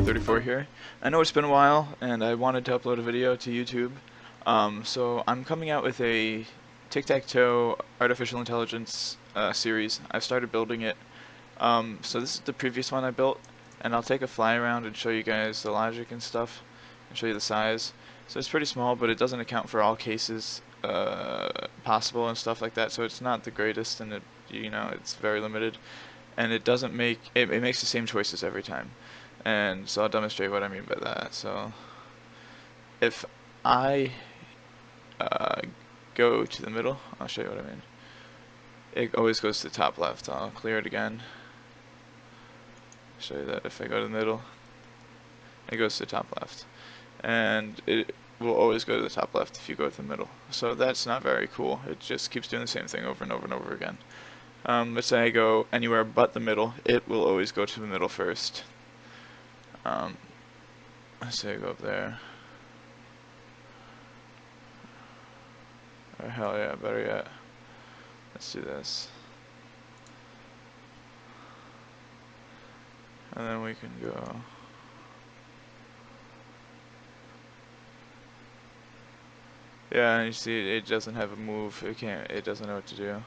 34 here. I know it's been a while, and I wanted to upload a video to YouTube. So I'm coming out with a Tic Tac Toe artificial intelligence series. I've started building it. So this is the previous one I built, and I'll take a fly around and show you guys the logic and stuff, and show you the size. So it's pretty small, but it doesn't account for all cases possible and stuff like that. So it's not the greatest, and it's very limited, and it doesn't make it makes the same choices every time. And so I'll demonstrate what I mean by that. So if I go to the middle, I'll show you what I mean. It always goes to the top left. I'll clear it again. Show you that if I go to the middle, it goes to the top left. And it will always go to the top left if you go to the middle. So that's not very cool. It just keeps doing the same thing over and over and over again. Let's say I go anywhere but the middle, it will always go to the middle first. Let's say I go up there. Or hell yeah, better yet. Let's do this. And then we can go. Yeah, and you see it doesn't have a move. It doesn't know what to do.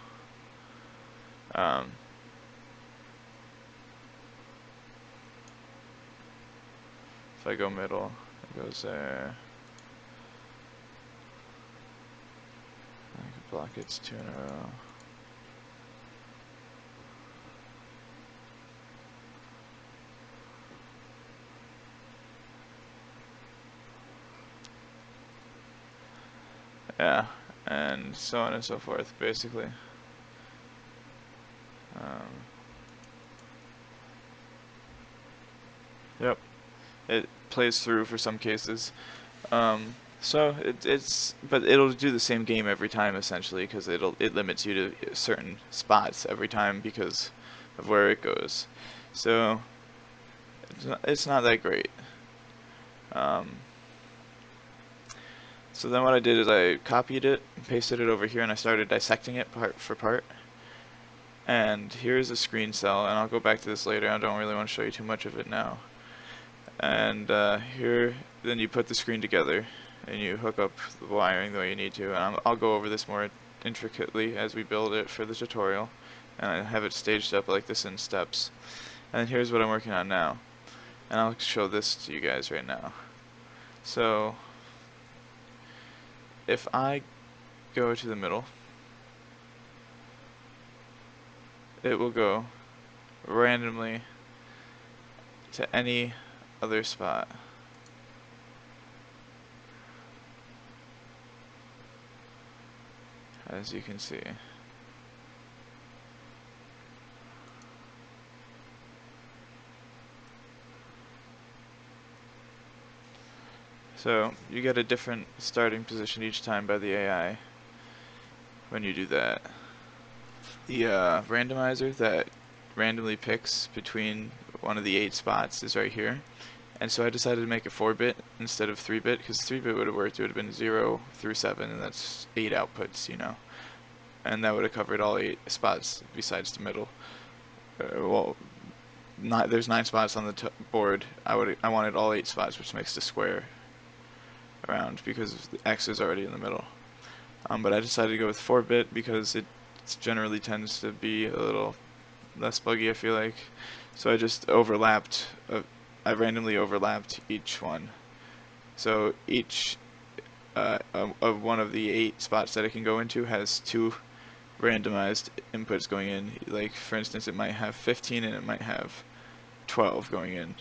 If I go middle, it goes there. I can block its two in a row. Yeah, and so on and so forth, basically. Yep, it plays through for some cases. So but it'll do the same game every time essentially, because it limits you to certain spots every time because of where it goes. So it's not that great. So then what I did is I copied it, pasted it over here, and I started dissecting it part for part. And here's a screen cell, and I'll go back to this later. I don't really want to show you too much of it now. And here, then you put the screen together, and you hook up the wiring the way you need to. And I'll go over this more intricately as we build it for the tutorial. And I have it staged up like this in steps. And here's what I'm working on now. And I'll show this to you guys right now. So if I go to the middle, it will go randomly to any other spot. As you can see. So you get a different starting position each time by the AI when you do that. The randomizer that randomly picks between one of the 8 spots is right here. And so I decided to make it 4-bit instead of 3-bit, because 3-bit would have worked. It would have been 0 through 7, and that's 8 outputs, And that would have covered all 8 spots besides the middle. There's 9 spots on the board. I wanted all 8 spots, which makes the square around, because the X is already in the middle. But I decided to go with 4-bit because it generally tends to be a little less buggy, I feel like. So I just I randomly overlapped each one. So each of one of the 8 spots that it can go into has 2 randomized inputs going in. Like, for instance, it might have 15 and it might have 12 going in,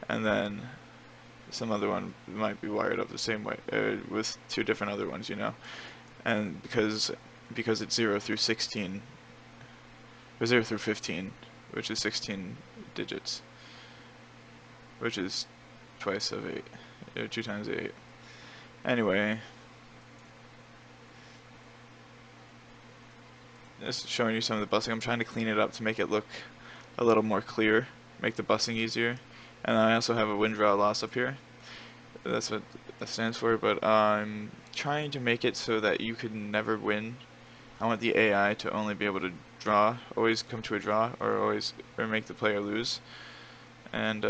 And then some other one might be wired up the same way with 2 different other ones, And because it's 0 through 16, or 0 through 15, which is 16 digits, which is twice of 8, 2 times 8. Anyway, just showing you some of the busing. I'm trying to clean it up to make it look a little more clear, make the busing easier. And I also have a windrow loss up here. That's what that stands for, but I'm trying to make it so that you could never win. I want the AI to only be able to draw, always come to a draw, or make the player lose. And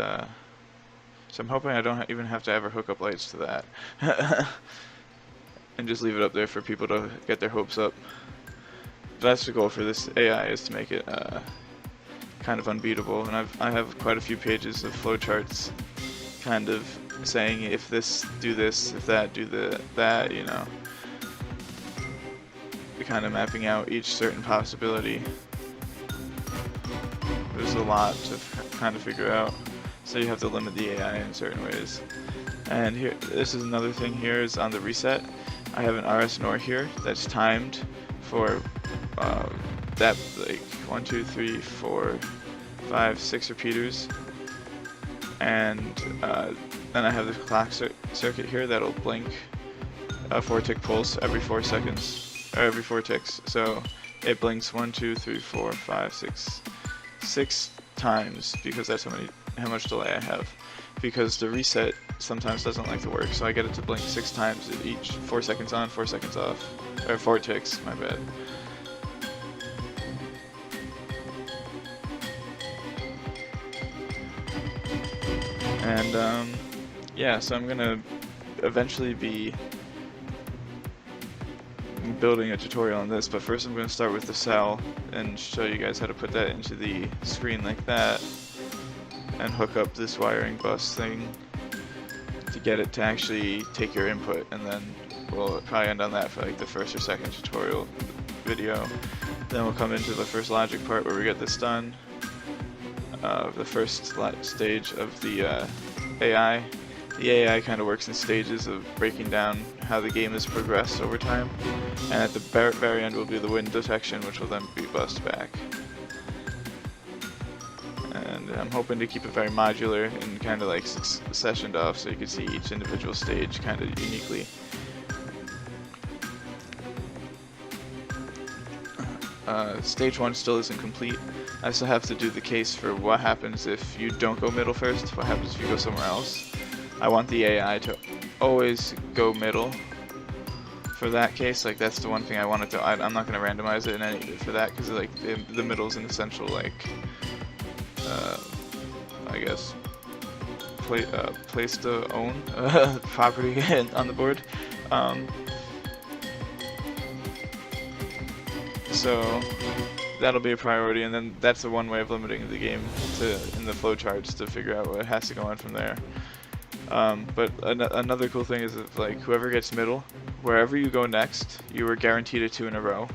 So I'm hoping I don't even have to ever hook up lights to that. And just leave it up there for people to get their hopes up. That's the goal for this AI, is to make it kind of unbeatable. And I have quite a few pages of flowcharts kind of saying if this, do this, if that, do that, you know. Kind of mapping out each certain possibility. There's a lot to kind of figure out, so you have to limit the AI in certain ways. And here, this is another thing here, is on the reset. I have an RS NOR here that's timed for that, like 1, 2, 3, 4, 5, 6 repeaters, and then I have the clock circuit here that'll blink a 4-tick pulse every 4 seconds, or every 4 ticks. So it blinks 1, 2, 3, 4, 5, 6 times, because that's how much delay I have. Because the reset sometimes doesn't like to work, so I get it to blink 6 times at each 4 seconds on, 4 seconds off, or 4 ticks, my bad. And yeah, so I'm gonna eventually be building a tutorial on this, but first I'm going to start with the cell and show you guys how to put that into the screen like that, and hook up this wiring bus thing to get it to actually take your input, and then we'll probably end on that for like the first or second tutorial video. Then we'll come into the first logic part where we get this done, the first stage of the AI. The AI kind of works in stages of breaking down how the game has progressed over time, and at the very end will be the wind detection, which will then be bussed back. And I'm hoping to keep it very modular and kind of like sessioned off, so you can see each individual stage kind of uniquely. Stage 1 still isn't complete. I still have to do the case for what happens if you don't go middle first, what happens if you go somewhere else. I want the AI to always go middle for that case. Like, that's the one thing I wanted to. I'm not going to randomize it in any for that, because like the middle is an essential, like I guess place to own property on the board. So that'll be a priority, and then that's the one way of limiting the game in the flowcharts to figure out what has to go on from there. But another cool thing is that, like, whoever gets middle, wherever you go next, you are guaranteed a 2 in a row,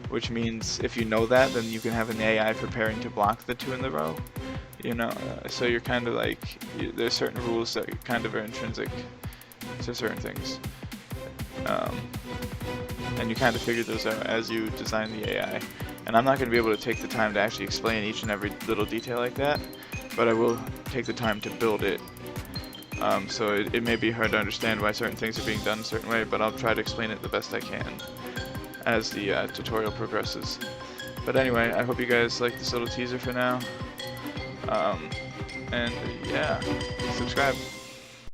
which means if you know that, then you can have an AI preparing to block the 2 in the row. You know, so you're kind of like, there's certain rules that kind of are intrinsic to certain things. And you kind of figure those out as you design the AI. And I'm not going to be able to take the time to actually explain each and every little detail like that, but I will take the time to build it. So it may be hard to understand why certain things are being done a certain way, but I'll try to explain it the best I can as the tutorial progresses. But anyway, I hope you guys like this little teaser for now. And yeah, subscribe.